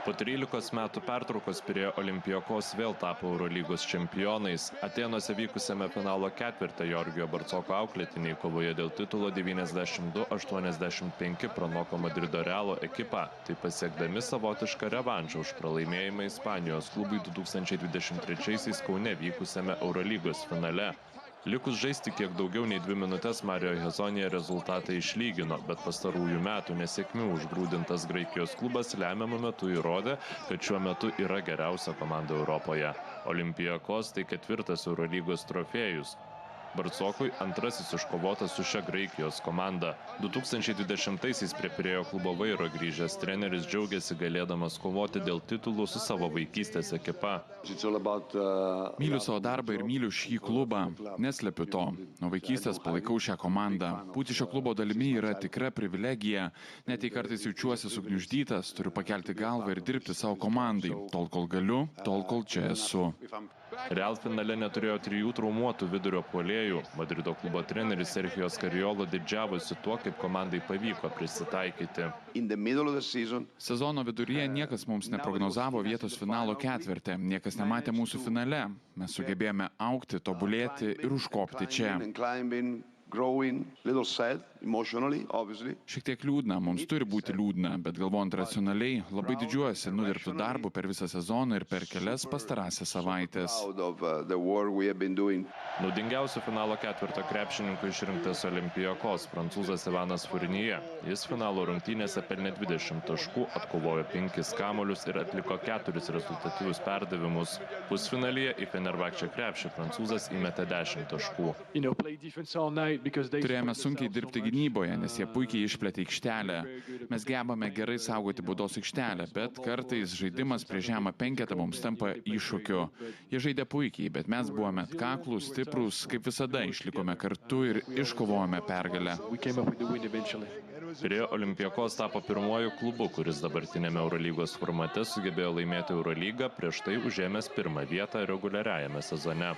Po 13 metų pertraukos Pirėjo Olympiakos vėl tapo Eurolygos čempionais. Atėnuose vykusiame finalo ketvirte Georgijo Barcoko auklėtiniai kovoje dėl titulo 92-85 pranoko Madrido Realo ekipą, tai pasiekdami savotišką revanšą už pralaimėjimą Ispanijos klubui 2023 Kaune vykusiame Eurolygos finale. Likus žaisti kiek daugiau nei 2 minutės Mario Hezonija rezultatą išlygino, bet pastarųjų metų nesėkmių užgrūdintas Graikijos klubas lemiamu metu įrodė, kad šiuo metu yra geriausia komanda Europoje. Olympiakos tai 4. Eurolygos trofėjus. Barcokui antrasis iškovotas su šia Graikijos komanda. 2020-aisiais prie Pirėjo klubo vairo grįžęs treneris džiaugiasi galėdamas kovoti dėl titulų su savo vaikystės ekipa. Myliu savo darbą ir myliu šį klubą. Neslepiu to. Nuo vaikystės palaikau šią komandą. Būti šio klubo dalimi yra tikra privilegija. Net jei kartais jaučiuosi sugniuždytas, turiu pakelti galvą ir dirbti savo komandai. Tol, kol galiu, tol, kol čia esu. Real finale neturėjo 3 traumuotų vidurio puolėjų. Madrido klubo treneris Sergio Scariolo didžiavosi tuo, kaip komandai pavyko prisitaikyti. Sezono viduryje niekas mums neprognozavo vietos finalo ketvirtį. Niekas nematė mūsų finale. Mes sugebėjome augti, tobulėti ir užkopti čia. Šiek tiek liūdna, mums turi būti liūdna, bet galvojant racionaliai, labai didžiuosi nudirbtų darbų per visą sezoną ir per kelias pastarąsias savaitės. Naudingiausiu finalo ketvirto krepšininku išrinktas Olympiakos prancūzas Ivanas Fournier. Jis finalo rungtynėse pelnė 20 taškų, atkovojo 5 kamuolius ir atliko 4 rezultatyvius perdavimus. Pusfinalyje į Fenerbahčę krepšį prancūzas įmetė 10 taškų. Turėjome sunkiai dirbti gynyboje, nes jie puikiai išplėtė aikštelę. Mes gebame gerai saugoti baudos aikštelę, bet kartais žaidimas prie žemą penketą mums tampa iššūkiu. Jie žaidė puikiai, bet mes buvome atkaklūs, stiprūs, kaip visada išlikome kartu ir iškovojome pergalę. Pirėjo Olympiakos tapo pirmuoju klubu, kuris dabartinėme Eurolygos formate sugebėjo laimėti Eurolygą, prieš tai užėmęs 1. vietą reguliariajame sezone.